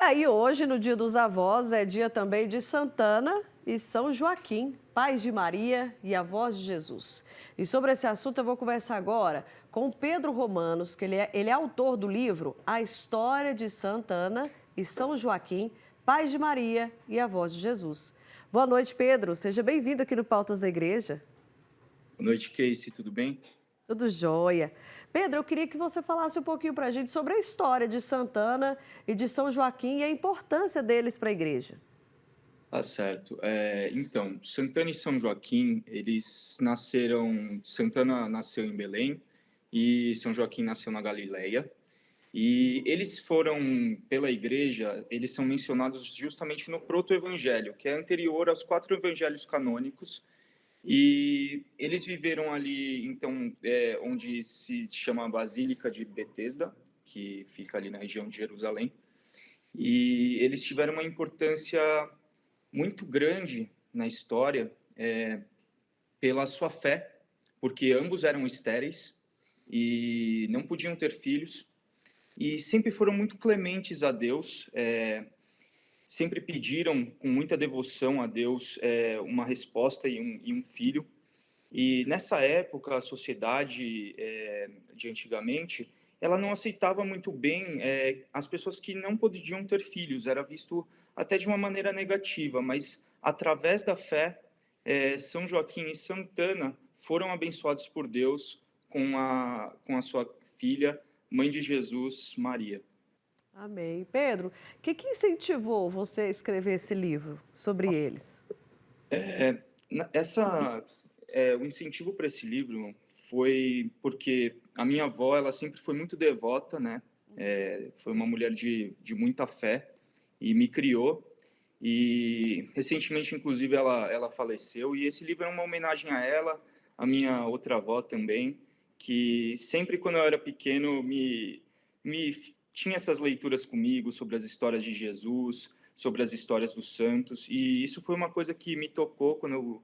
Aí hoje, no Dia dos Avós, é dia também de Santana e São Joaquim, pais de Maria e avós de Jesus. E sobre esse assunto eu vou conversar agora com o Pedro Romanos, que ele é autor do livro A História de Santana e São Joaquim, pais de Maria e avós de Jesus. Boa noite, Pedro. Seja bem-vindo aqui no Pautas da Igreja. Boa noite, Casey, tudo bem? Tudo jóia. Pedro, eu queria que você falasse um pouquinho para a gente sobre a história de Santana e de São Joaquim e a importância deles para a igreja. Tá certo. Então, Santana e São Joaquim, eles nasceram. Santana nasceu em Belém e São Joaquim nasceu na Galileia. E eles foram, pela igreja, eles são mencionados justamente no proto-evangelho, que é anterior aos quatro evangelhos canônicos. E eles viveram ali, então, onde se chama a Basílica de Betesda, que fica ali na região de Jerusalém. E eles tiveram uma importância muito grande na história pela sua fé, porque ambos eram estéreis e não podiam ter filhos, e sempre foram muito clementes a Deus, sempre pediram com muita devoção a Deus uma resposta e um filho. E nessa época, a sociedade de antigamente, ela não aceitava muito bem as pessoas que não podiam ter filhos, era visto até de uma maneira negativa, mas através da fé, São Joaquim e Santana foram abençoados por Deus com a sua filha, mãe de Jesus, Maria. Amém. Pedro, o que incentivou você a escrever esse livro sobre eles? O incentivo para esse livro foi porque a minha avó, ela sempre foi muito devota, né? Foi uma mulher de muita fé e me criou. E recentemente, inclusive, ela faleceu. E esse livro é uma homenagem a ela, a minha outra avó também, que sempre quando eu era pequeno me tinha essas leituras comigo sobre as histórias de Jesus, sobre as histórias dos santos. E isso foi uma coisa que me tocou quando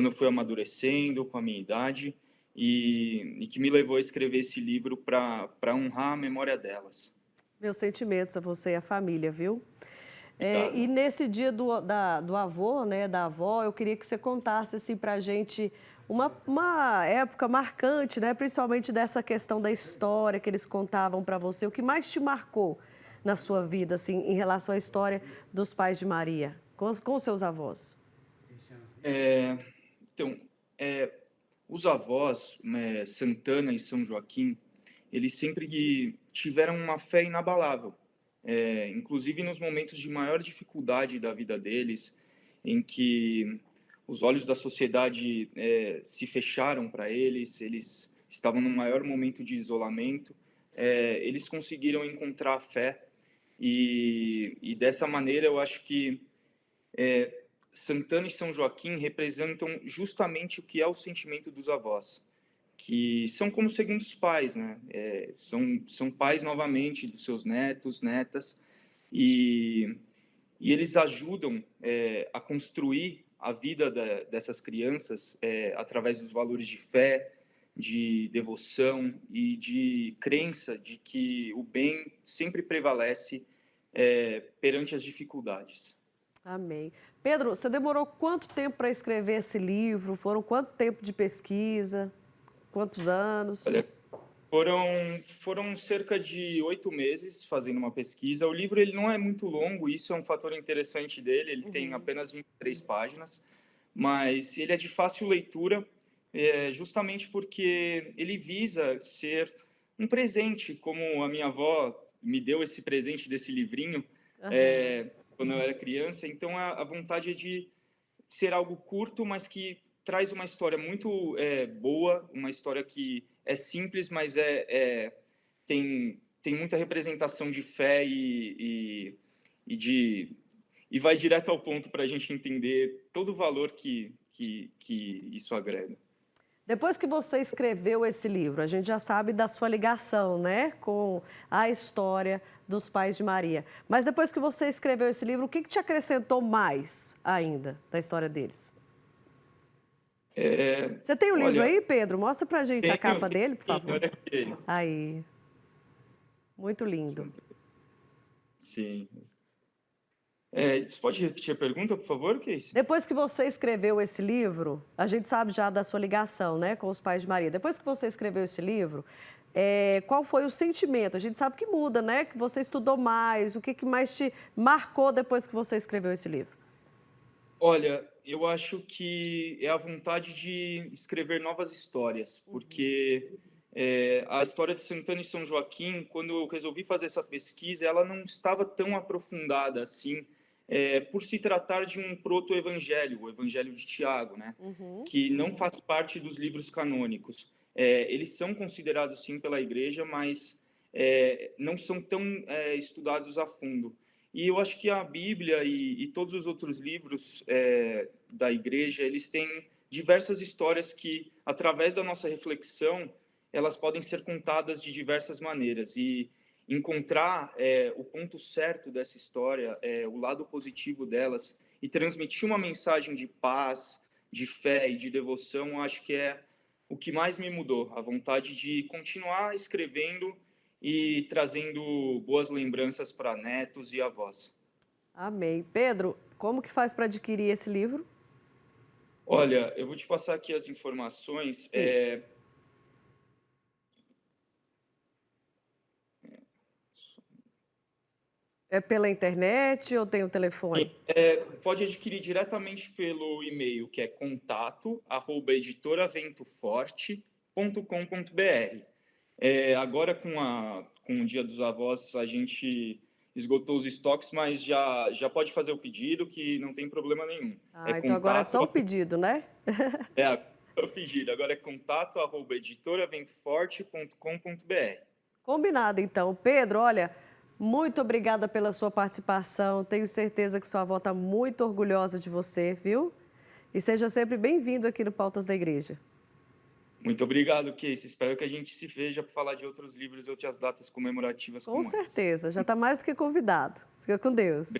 eu fui amadurecendo com a minha idade e que me levou a escrever esse livro para honrar a memória delas. Meus sentimentos a você e a família, viu? E Obrigado. nesse dia do avô, né, da avó, eu queria que você contasse assim, para a gente uma época marcante, né, principalmente dessa questão da história que eles contavam para você. O que mais te marcou na sua vida, assim, em relação à história dos pais de Maria, com os seus avós? É, então, é, os avós, Santana e São Joaquim, eles sempre tiveram uma fé inabalável. Inclusive nos momentos de maior dificuldade da vida deles, em que os olhos da sociedade se fecharam para eles, eles estavam no maior momento de isolamento, eles conseguiram encontrar a fé e dessa maneira eu acho que Santana e São Joaquim representam justamente o que é o sentimento dos avós, que são como segundos pais, né? São pais novamente dos seus netos, netas, e, e eles ajudam a construir a vida dessas crianças através dos valores de fé, de devoção e de crença de que o bem sempre prevalece perante as dificuldades. Amém. Pedro, você demorou quanto tempo para escrever esse livro? Foram quanto tempo de pesquisa? Quantos anos? Olha, foram cerca de 8 meses fazendo uma pesquisa. O livro ele não é muito longo, isso é um fator interessante dele. Ele tem Uhum. apenas 23 páginas, mas ele é de fácil leitura, justamente porque ele visa ser um presente, como a minha avó me deu esse presente desse livrinho Aham. quando eu era criança. Então a vontade é de ser algo curto, mas que traz uma história muito boa, uma história que é simples, mas tem muita representação de fé e vai direto ao ponto para a gente entender todo o valor que isso agrega. Depois que você escreveu esse livro, a gente já sabe da sua ligação, né, com a história dos pais de Maria. Mas depois que você escreveu esse livro, o que te acrescentou mais ainda da história deles? Você tem o livro Olha, aí, Pedro? Mostra pra gente a tenho, capa dele, por sim, favor. olha aqui. Aí, muito lindo. Sim. Você pode repetir a pergunta, por favor, Casey? Depois que você escreveu esse livro, a gente sabe já da sua ligação, né, com os pais de Maria. Depois que você escreveu esse livro, qual foi o sentimento? A gente sabe que muda, né? Que você estudou mais. O que que mais te marcou depois que você escreveu esse livro? Olha, eu acho que é a vontade de escrever novas histórias, porque a história de Santana e São Joaquim, quando eu resolvi fazer essa pesquisa, ela não estava tão aprofundada assim, por se tratar de um proto-evangelho, o Evangelho de Tiago, né? Uhum. Que não faz parte dos livros canônicos. Eles são considerados sim pela Igreja, mas não são tão estudados a fundo. E eu acho que a Bíblia e todos os outros livros da Igreja, eles têm diversas histórias que, através da nossa reflexão, elas podem ser contadas de diversas maneiras. E encontrar o ponto certo dessa história, o lado positivo delas, e transmitir uma mensagem de paz, de fé e de devoção, eu acho que é o que mais me mudou. A vontade de continuar escrevendo e trazendo boas lembranças para netos e avós. Amém. Pedro, como que faz para adquirir esse livro? Olha, eu vou te passar aqui as informações. Sim. É pela internet ou tem o telefone? Pode adquirir diretamente pelo e-mail, que é contato@editoraventoforte.com.br. Agora, com o Dia dos Avós, a gente esgotou os estoques, mas já pode fazer o pedido, que não tem problema nenhum. É Ah, então agora é contato, só o pedido, né? é o pedido. Agora é contato@editoraventoforte.com.br. Combinado, então. Pedro, olha, muito obrigada pela sua participação. Tenho certeza que sua avó está muito orgulhosa de você, viu? E seja sempre bem-vindo aqui no Pautas da Igreja. Muito obrigado, Casey. Espero que a gente se veja para falar de outros livros e outras datas comemorativas Com como essa. certeza, já está mais do que convidado. Fica com Deus.